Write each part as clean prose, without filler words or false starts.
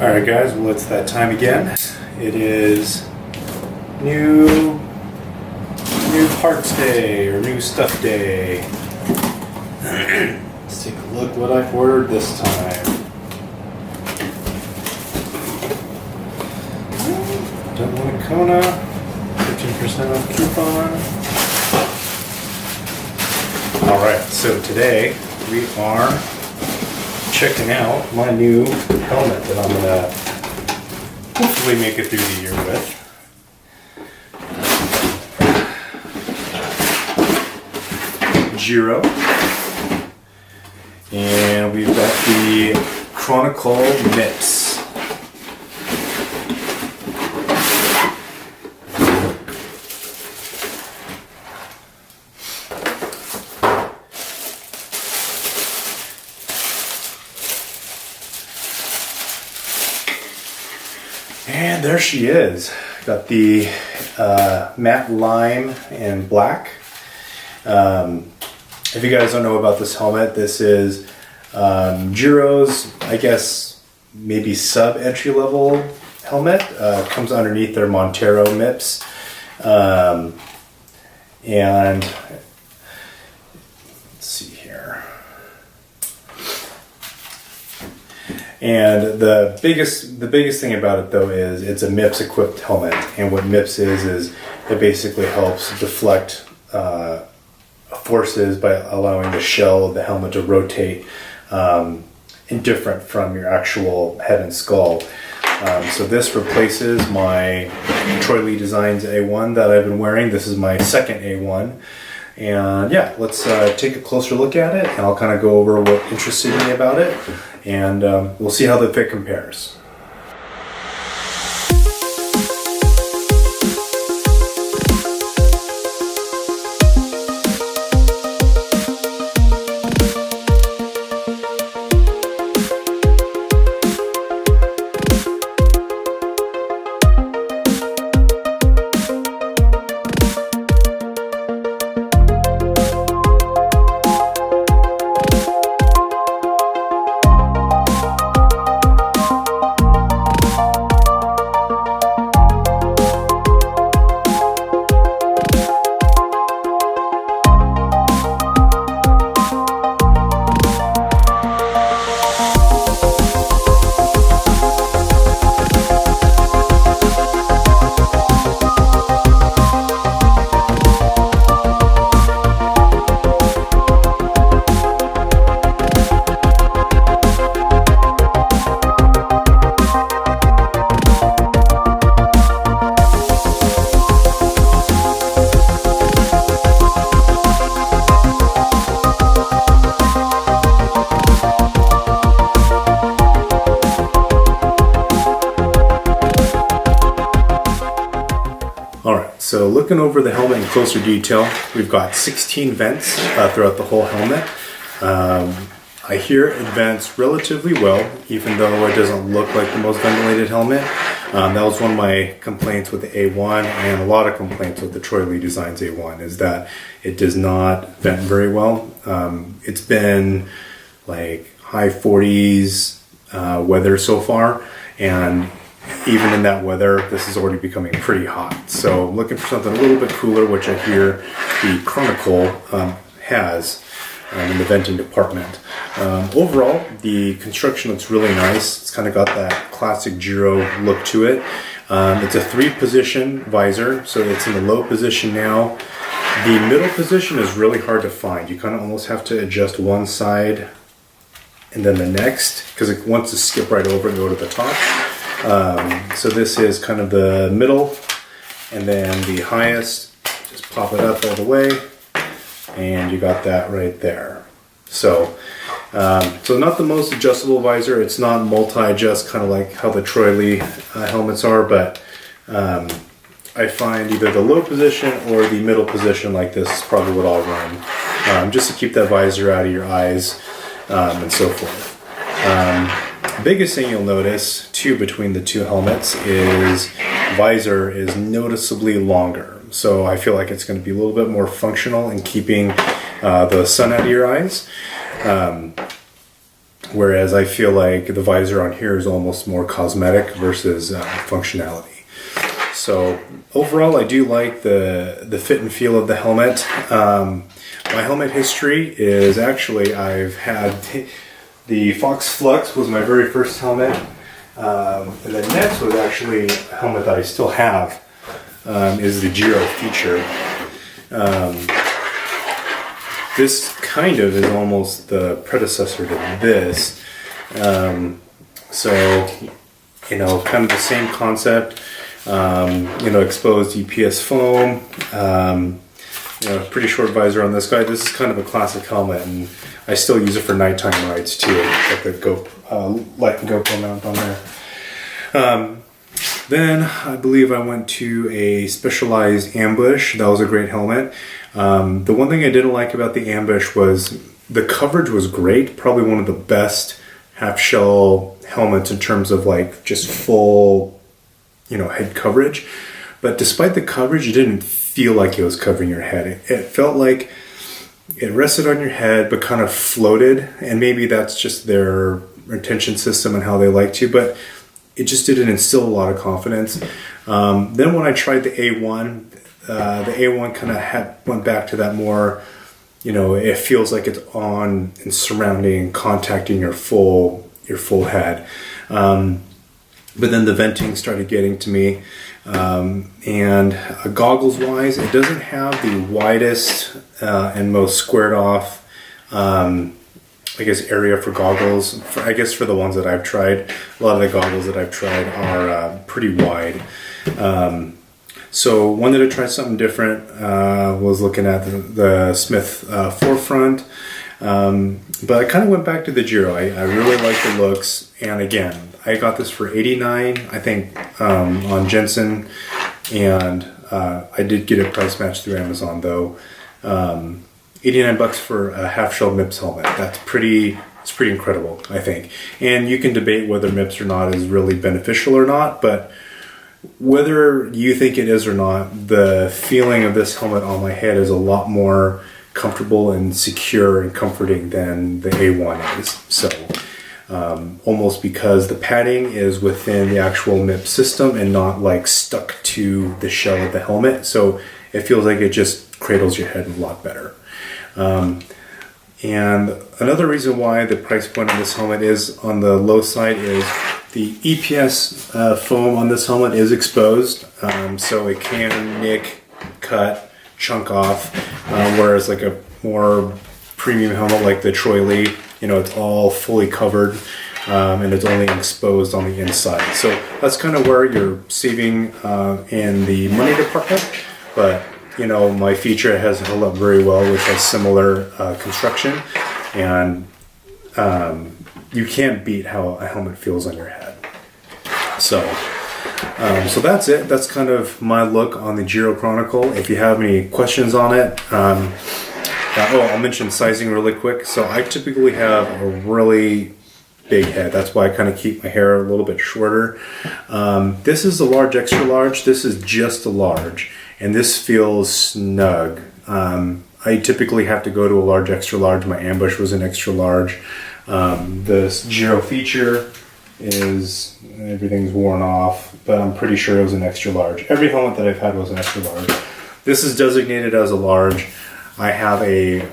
Alright guys, well it's that time again. It is new parts day, or new stuff day. Let's take a look what I've ordered this time. Don't want a Kona, 15% off coupon. Alright, so today we are checking out my new helmet that I'm gonna hopefully make it through the year with. Giro, and we've got the Chronicle mitts. And there she is. Got the matte lime and black. If you guys don't know about this helmet, this is Giro's, I guess, maybe sub-entry level helmet. Comes underneath their Montero MIPS. And let's see here. And the biggest thing about it though is it's a MIPS equipped helmet, and what MIPS is it basically helps deflect forces by allowing the shell of the helmet to rotate indifferent from your actual head and skull. So this replaces my Troy Lee Designs A1 that I've been wearing. This is my second A1. And yeah, let's take a closer look at it, and I'll kind of go over what interested me about it, and we'll see how the fit compares. So looking over the helmet in closer detail, we've got 16 vents throughout the whole helmet. I hear it vents relatively well, even though it doesn't look like the most ventilated helmet. That was one of my complaints with the A1, and a lot of complaints with the Troy Lee Designs A1, is that it does not vent very well. It's been like high 40s weather so far, and even in that weather, this is already becoming pretty hot. So I'm looking for something a little bit cooler, which I hear the Chronicle has in the venting department. Overall, the construction looks really nice. It's kind of got that classic Giro look to it. It's a 3-position visor, so it's in the low position now. The middle position is really hard to find. You kind of almost have to adjust one side and then the next, because it wants to skip right over and go to the top. So this is kind of the middle, and then the highest, just pop it up all the way, and you got that right there. So not the most adjustable visor. It's not multi-adjust, kind of like how the Troy Lee helmets are, but I find either the low position or the middle position like this is probably what I'll run, just to keep that visor out of your eyes, and so forth. Biggest thing you'll notice too between the two helmets is visor is noticeably longer. So I feel like it's going to be a little bit more functional in keeping the sun out of your eyes. Whereas I feel like the visor on here is almost more cosmetic versus functionality. So overall, I do like the fit and feel of the helmet. My helmet history is actually, I've had the Fox Flux was my very first helmet. And the next was actually a helmet that I still have, is the Giro feature. This kind of is almost the predecessor to this. So, you know, kind of the same concept, you know, exposed EPS foam, you know, pretty short visor on this guy. This is kind of a classic helmet, and I still use it for nighttime rides too, like the light and GoPro mount on there. Then I believe I went to a Specialized Ambush. That was a great helmet. The one thing I didn't like about the Ambush was the coverage was great. Probably one of the best half shell helmets in terms of like just full, you know, head coverage. But despite the coverage, it didn't feel like it was covering your head. It felt like it rested on your head, but kind of floated. And maybe that's just their retention system and how they like to, but it just didn't instill a lot of confidence. Then when I tried the A1, the A1 kind of went back to that more, you know, it feels like it's on and surrounding, contacting your full head. But then the venting started getting to me. And goggles wise, it doesn't have the widest and most squared off, I guess, area for goggles. I guess for the ones that I've tried, a lot of the goggles that I've tried are pretty wide. So wanted to try something different. Was looking at the Smith Forefront, but I kind of went back to the Giro. I really like the looks, and again, I got this for $89, I think, on Jensen, and I did get a price match through Amazon though. $89 for a half shell MIPS helmet. It's pretty incredible, I think. And you can debate whether MIPS or not is really beneficial or not, but whether you think it is or not, the feeling of this helmet on my head is a lot more comfortable and secure and comforting than the A1 is. So almost because the padding is within the actual MIPS system and not like stuck to the shell of the helmet. So it feels like it just cradles your head a lot better. And another reason why the price point on this helmet is on the low side is the EPS foam on this helmet is exposed, so it can nick, cut, chunk off, whereas like a more premium helmet like the Troy Lee, you know, it's all fully covered, and it's only exposed on the inside. So that's kind of where you're saving in the money department, but you know, my feature has held up very well, which has similar construction, and you can't beat how a helmet feels on your head. So that's it. That's kind of my look on the Giro Chronicle. If you have any questions on it, I'll mention sizing really quick. So I typically have a really big head. That's why I kind of keep my hair a little bit shorter. This is a large, extra large. This is just a large. And this feels snug. I typically have to go to a large, extra large. My Ambush was an extra large. This Giro feature is, everything's worn off, but I'm pretty sure it was an extra large. Every helmet that I've had was an extra large. This is designated as a large. I have a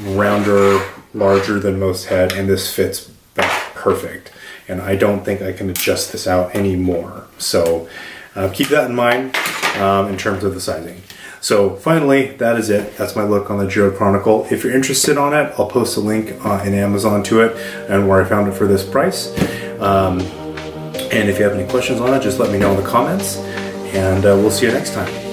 rounder, larger than most head, and this fits back perfect. And I don't think I can adjust this out anymore. So keep that in mind. In terms of the sizing. So finally, that is it. That's my look on the Giro Chronicle. If you're interested on it, I'll post a link in Amazon to it and where I found it for this price. And if you have any questions on it, just let me know in the comments, and we'll see you next time.